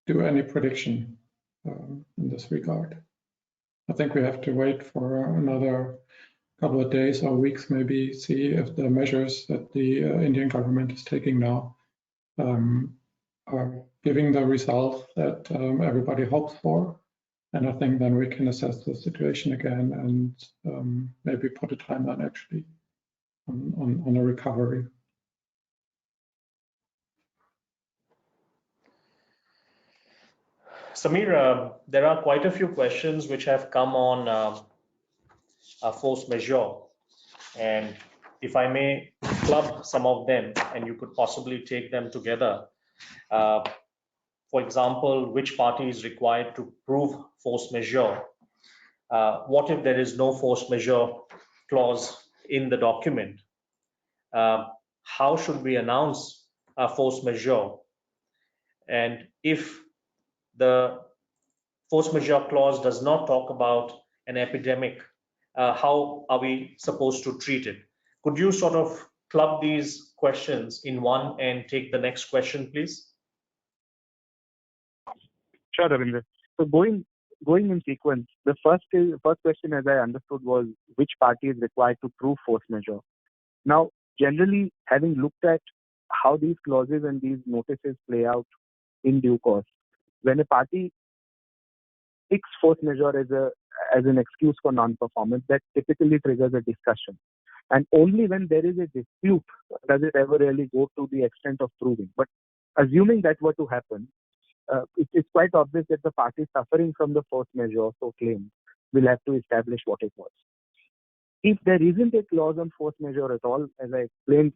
do any prediction in this regard. I think we have to wait for another couple of days or weeks, maybe see if the measures that the Indian government is taking now are giving the results that everybody hopes for. And I think then we can assess the situation again and maybe put a timeline actually on a recovery. Samir, there are quite a few questions which have come on force majeure. And if I may club some of them and you could possibly take them together. For example, which party is required to prove force majeure? What if there is no force majeure clause in the document? How should we announce a force majeure? And if the force majeure clause does not talk about an epidemic, how are we supposed to treat it? Could you sort of club these questions in one and take the next question, please? Sure, Ravindra. So going in sequence, the first question, as I understood, was which party is required to prove force majeure. Now, generally, having looked at how these clauses and these notices play out in due course, when a party picks force majeure as an excuse for non-performance, that typically triggers a discussion. And only when there is a dispute does it ever really go to the extent of proving. But assuming that were to happen, it's quite obvious that the party suffering from the force majeure so claimed will have to establish what it was. If there isn't a clause on force majeure at all, as I explained,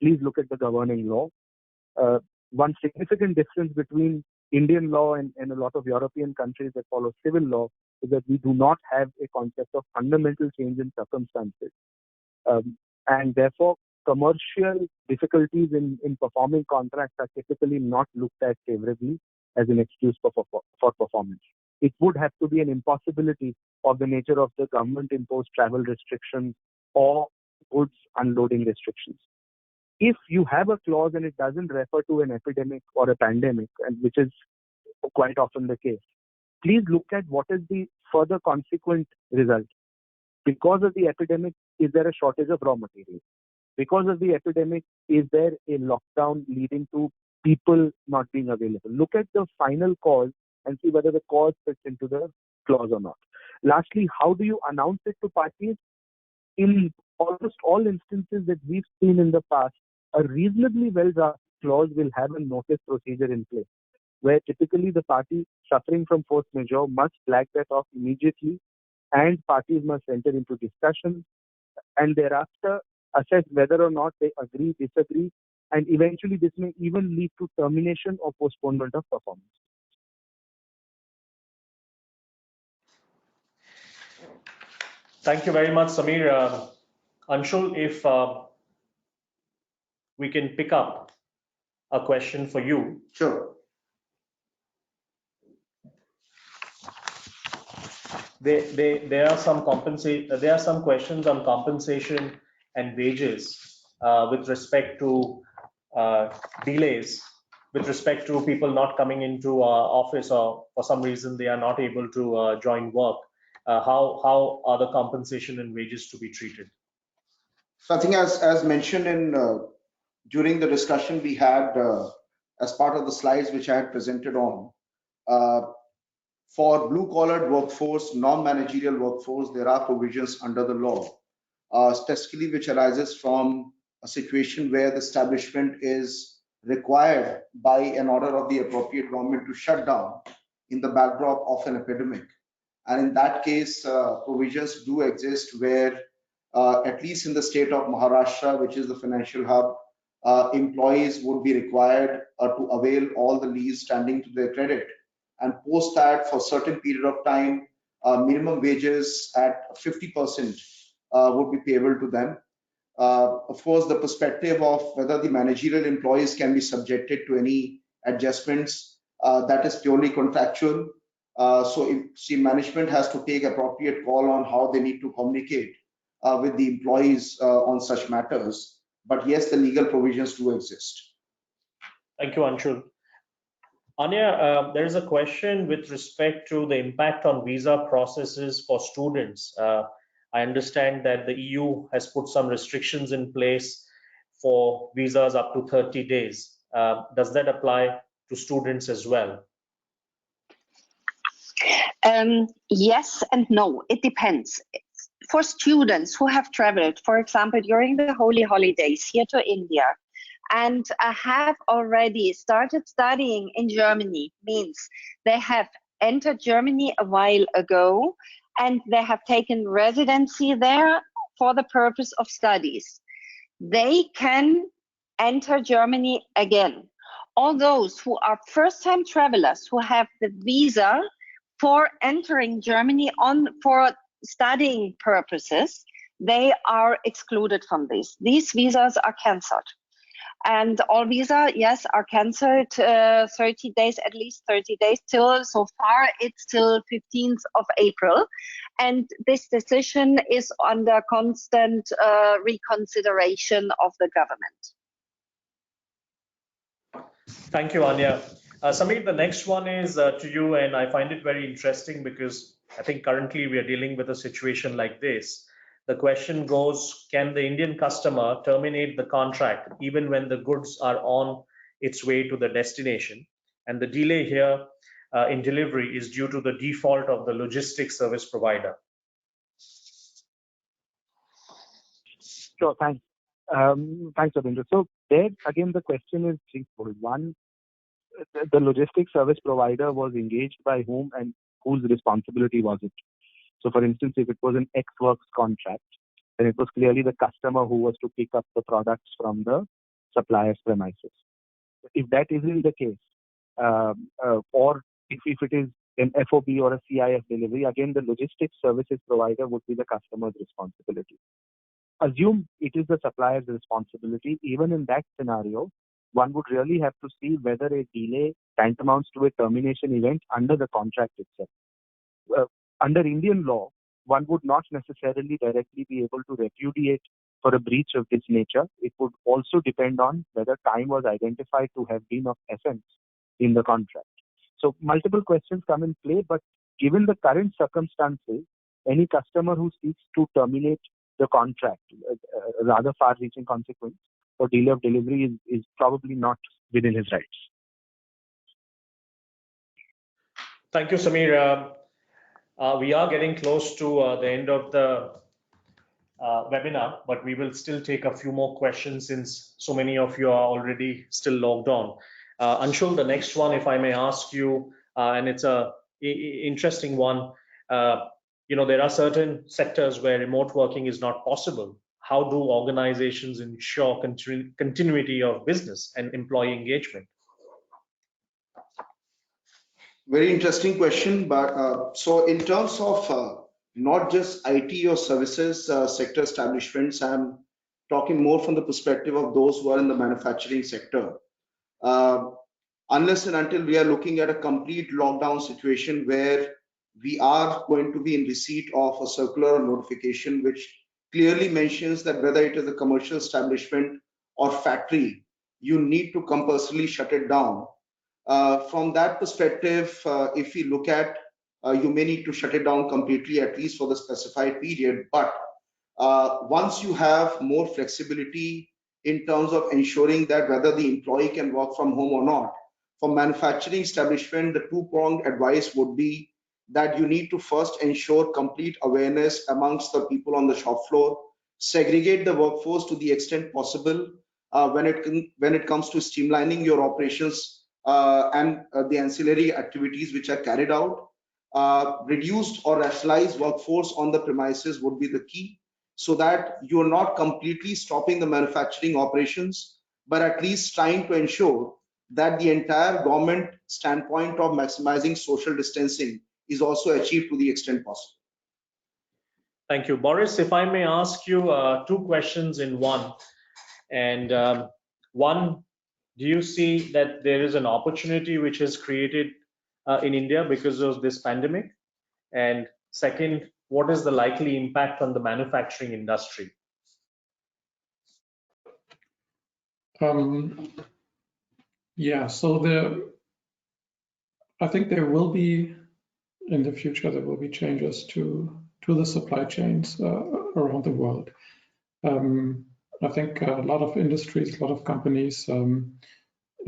please look at the governing law. One significant difference between Indian law and a lot of European countries that follow civil law is that we do not have a concept of fundamental change in circumstances. And therefore, commercial difficulties in performing contracts are typically not looked at favorably as an excuse for performance. It would have to be an impossibility of the nature of the government-imposed travel restrictions or goods unloading restrictions. If you have a clause and it doesn't refer to an epidemic or a pandemic, and which is quite often the case, please look at what is the further consequent result. Because of the epidemic, is there a shortage of raw materials? Because of the epidemic, is there a lockdown leading to people not being available? Look at the final cause and see whether the cause fits into the clause or not. Lastly, how do you announce it to parties? In almost all instances that we've seen in the past, a reasonably well-drafted clause will have a notice procedure in place, where typically the party suffering from force majeure must flag that off immediately, and parties must enter into discussions, and thereafter assess whether or not they agree, disagree, and eventually this may even lead to termination or postponement of performance. Thank you very much, Samir. Anshul, if we can pick up a question for you. Sure. There are some questions on compensation and wages with respect to delays, with respect to people not coming into office, or for some reason they are not able to join work. How are the compensation and wages to be treated? So I think as mentioned in during the discussion we had as part of the slides which I had presented on, for blue-collared workforce, non-managerial workforce, there are provisions under the law, specifically which arises from a situation where the establishment is required by an order of the appropriate government to shut down in the backdrop of an epidemic. And in that case, provisions do exist where, at least in the state of Maharashtra, which is the financial hub, employees would be required to avail all the leaves standing to their credit. And post that, for a certain period of time, minimum wages at 50% would be payable to them. Of course, the perspective of whether the managerial employees can be subjected to any adjustments, that is purely contractual. So management has to take appropriate call on how they need to communicate with the employees on such matters. But yes, the legal provisions do exist. Thank you, Anshul. Anya, there is a question with respect to the impact on visa processes for students. I understand that the EU has put some restrictions in place for visas up to 30 days. Does that apply to students as well? Yes and no, it depends. For students who have traveled, for example, during the holy holidays here to India, and have already started studying in Germany, means they have entered Germany a while ago and they have taken residency there for the purpose of studies. They can enter Germany again. All those who are first-time travelers who have the visa for entering Germany for studying purposes, they are excluded from this. These visas are cancelled. And all visa, yes, are cancelled 30 days, at least 30 days till, so far it's till 15th of April. And this decision is under constant reconsideration of the government. Thank you, Anya. Samir, the next one is to you, and I find it very interesting because I think currently we are dealing with a situation like this. The question goes, can the Indian customer terminate the contract even when the goods are on its way to the destination? And the delay here in delivery is due to the default of the logistics service provider. Sure, thanks. Thanks, Rabindra. So there, again, the question is threefold. One, the logistics service provider was engaged by whom and whose responsibility was it? So for instance, if it was an ex-works contract, then it was clearly the customer who was to pick up the products from the supplier's premises. If that isn't the case, or if it is an FOB or a CIF delivery, again, the logistics services provider would be the customer's responsibility. Assume it is the supplier's responsibility. Even in that scenario, one would really have to see whether a delay tantamounts to a termination event under the contract itself. Under Indian law, one would not necessarily directly be able to repudiate for a breach of this nature. It would also depend on whether time was identified to have been of essence in the contract. So multiple questions come in play, but given the current circumstances, any customer who seeks to terminate the contract, rather far-reaching consequence for delay of delivery is probably not within his rights. Thank you, Samir. We are getting close to the end of the webinar, but we will still take a few more questions since so many of you are already still logged on. Anshul, the next one, if I may ask you, and it's a interesting one. There are certain sectors where remote working is not possible. How do organizations ensure continuity of business and employee engagement? Very interesting question, but so in terms of not just IT or services sector establishments, I'm talking more from the perspective of those who are in the manufacturing sector. Unless and until we are looking at a complete lockdown situation where we are going to be in receipt of a circular or notification which clearly mentions that whether it is a commercial establishment or factory, you need to compulsorily shut it down. From that perspective, if we look at, you may need to shut it down completely, at least for the specified period. But once you have more flexibility in terms of ensuring that whether the employee can work from home or not, for manufacturing establishment, the two-pronged advice would be that you need to first ensure complete awareness amongst the people on the shop floor, segregate the workforce to the extent possible when it comes to streamlining your operations and the ancillary activities which are carried out. Reduced or rationalized workforce on the premises would be the key, so that you're not completely stopping the manufacturing operations, but at least trying to ensure that the entire government standpoint of maximizing social distancing is also achieved to the extent possible. Thank you. Boris, if I may ask you two questions in one. And one, do you see that there is an opportunity which is created in India because of this pandemic? And second, what is the likely impact on the manufacturing industry? Yeah, so I think there will be, in the future, there will be changes to the supply chains around the world. I think a lot of industries, a lot of companies in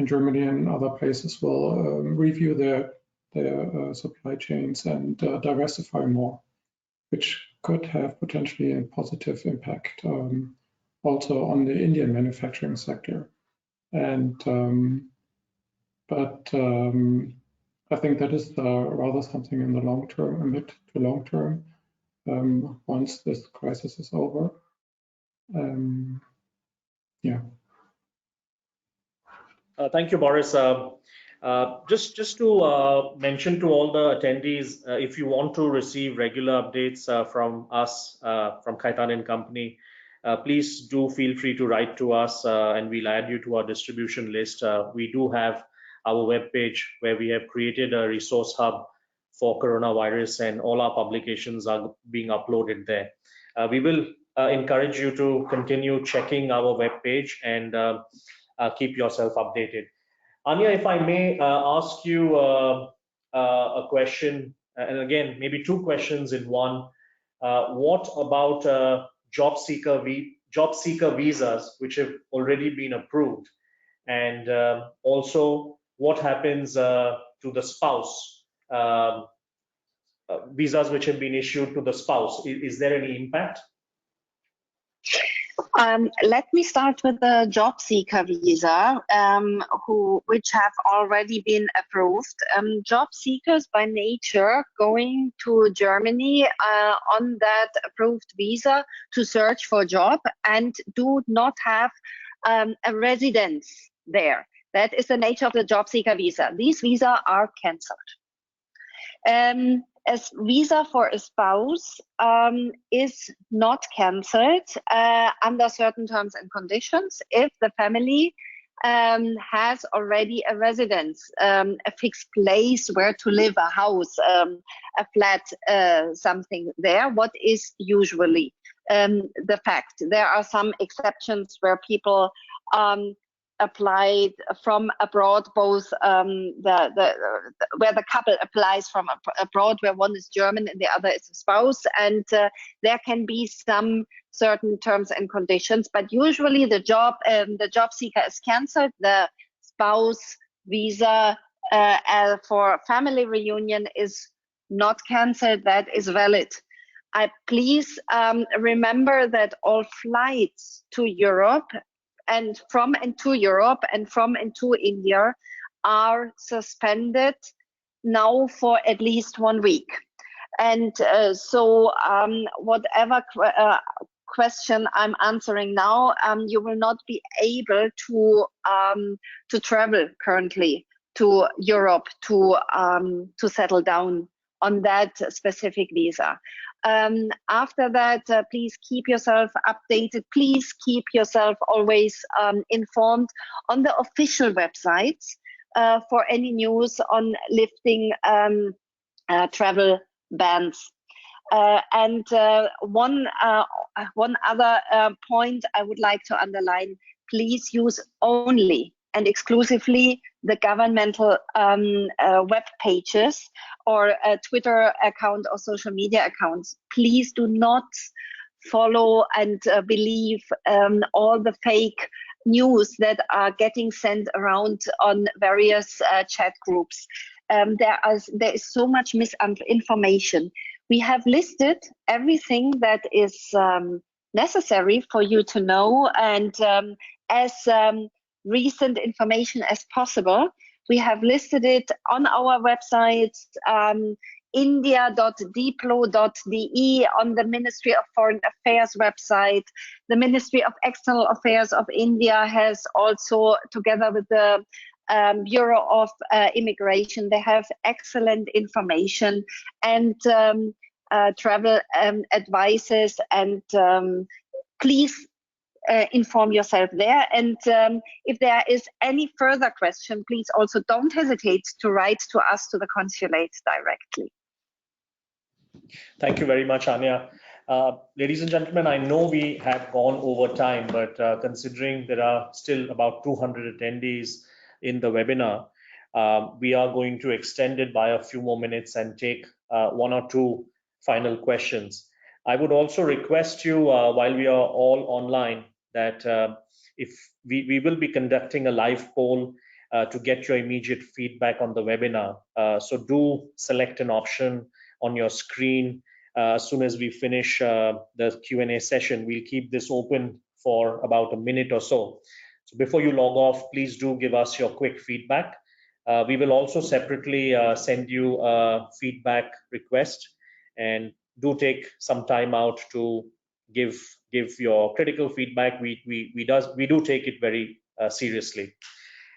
Germany and other places will review their supply chains and diversify more, which could have potentially a positive impact also on the Indian manufacturing sector. And I think that is rather something in the long term, mid to long term, once this crisis is over. Yeah. Thank you, Boris. Just to mention to all the attendees, if you want to receive regular updates from us, from Khaitan & Company, please do feel free to write to us and we'll add you to our distribution list. We do have our webpage where we have created a resource hub for coronavirus, and all our publications are being uploaded there. We will encourage you to continue checking our webpage and keep yourself updated. Anya, if I may ask you a question, and again, maybe two questions in one. What about job seeker visas which have already been approved? And also, what happens to the spouse? Visas which have been issued to the spouse, is there any impact? Let me start with the job seeker visa, which have already been approved. Job seekers by nature going to Germany on that approved visa to search for a job and do not have a residence there. That is the nature of the job seeker visa. These visas are cancelled. A visa for a spouse is not cancelled under certain terms and conditions if the family has already a residence, a fixed place where to live, a house, a flat, something there, what is usually the fact. There are some exceptions where people applied from abroad, both where the couple applies from abroad, where one is German and the other is a spouse, and there can be some certain terms and conditions, but usually the job seeker is cancelled. The spouse visa for family reunion is not cancelled, that is valid. Please remember that all flights to Europe and from and to Europe and from and to India are suspended now for at least 1 week. And so whatever question I'm answering now, you will not be able to travel currently to Europe to settle down on that specific visa. After that, please keep yourself updated. Please keep yourself always informed on the official websites for any news on lifting travel bans. And one other point I would like to underline: please use only and exclusively the governmental web pages or a Twitter account or social media accounts. Please do not follow and believe all the fake news that are getting sent around on various chat groups. There is so much misinformation. We have listed everything that is necessary for you to know, and as recent information as possible. We have listed it on our website, india.diplo.de, on the Ministry of Foreign Affairs website. The Ministry of External Affairs of India has also, together with the Bureau of Immigration, they have excellent information. And travel advices, and please inform yourself there. And if there is any further question, please also don't hesitate to write to us, to the consulate directly. Thank you very much, Anya. Ladies and gentlemen, I know we have gone over time, but considering there are still about 200 attendees in the webinar, we are going to extend it by a few more minutes and take one or two final questions. I would also request you, while we are all online, that if we will be conducting a live poll to get your immediate feedback on the webinar. So do select an option on your screen. As soon as we finish the Q&A session, we'll keep this open for about a minute or so. So before you log off, please do give us your quick feedback. We will also separately send you a feedback request, and do take some time out to give your critical feedback. We do take it very seriously.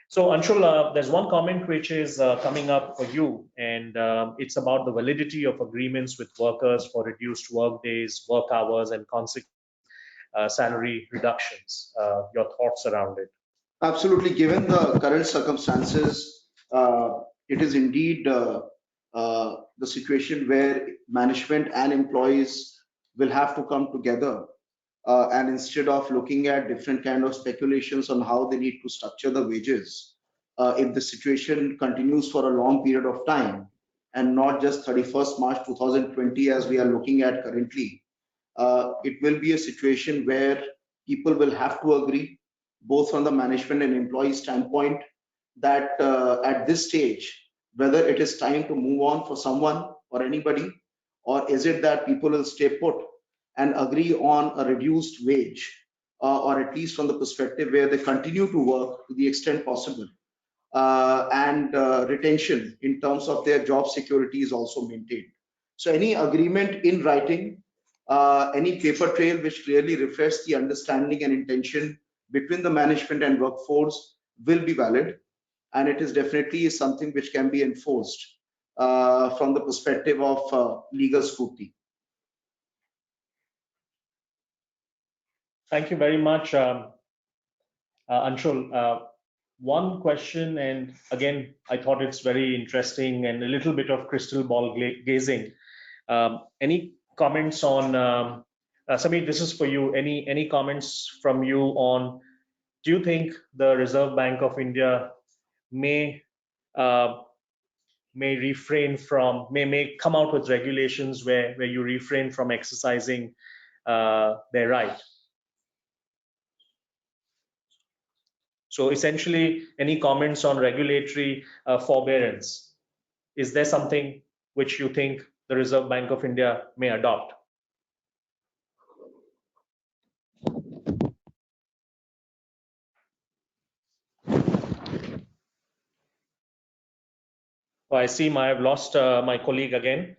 So Anshul, there's one comment which is coming up for you, and it's about the validity of agreements with workers for reduced work days, work hours, and consequent salary reductions. Your thoughts around it? Absolutely. Given the current circumstances, it is indeed the situation where management and employees will have to come together, and instead of looking at different kind of speculations on how they need to structure the wages, if the situation continues for a long period of time and not just 31st March 2020 as we are looking at currently, it will be a situation where people will have to agree, both from the management and employee standpoint, that at this stage, whether it is time to move on for someone or anybody, or is it that people will stay put and agree on a reduced wage, or at least from the perspective where they continue to work to the extent possible, and retention in terms of their job security is also maintained. So any agreement in writing, any paper trail which clearly reflects the understanding and intention between the management and workforce will be valid, and it is definitely something which can be enforced from the perspective of legal scrutiny. Thank you very much, Anshul. One question, and again, I thought it's very interesting and a little bit of crystal ball gazing. Any comments on, Samir, this is for you. Any comments from you on, do you think the Reserve Bank of India may refrain from, may come out with regulations where you refrain from exercising their right? So essentially, any comments on regulatory forbearance? Is there something which you think the Reserve Bank of India may adopt? Oh, I see I have lost my colleague again.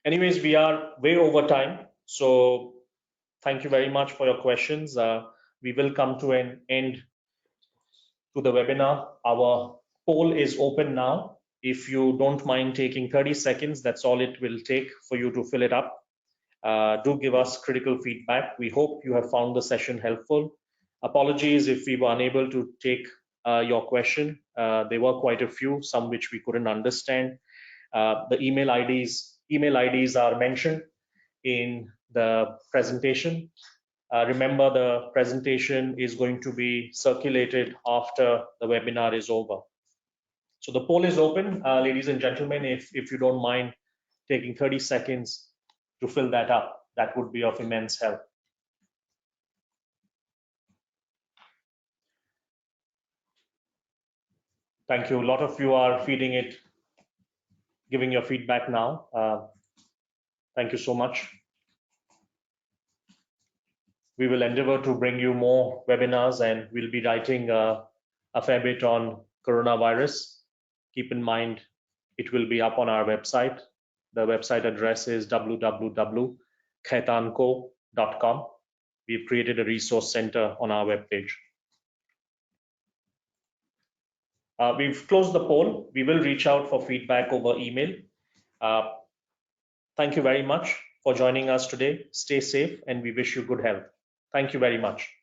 Anyways, we are way over time. So thank you very much for your questions. We will come to an end to the webinar. Our poll is open now. If you don't mind taking 30 seconds, that's all it will take for you to fill it up. Do give us critical feedback. We hope you have found the session helpful. Apologies if we were unable to take your question. There were quite a few, some which we couldn't understand. The email IDs are mentioned in the presentation. Remember, the presentation is going to be circulated after the webinar is over. So the poll is open, ladies and gentlemen. If you don't mind taking 30 seconds to fill that up, that would be of immense help. Thank you. A lot of you are feeding it, giving your feedback now. Thank you so much. We will endeavor to bring you more webinars, and we'll be writing a fair bit on coronavirus. Keep in mind, it will be up on our website. The website address is www.khaitanco.com. We've created a resource center on our webpage. We've closed the poll. We will reach out for feedback over email. Thank you very much for joining us today. Stay safe and we wish you good health. Thank you very much.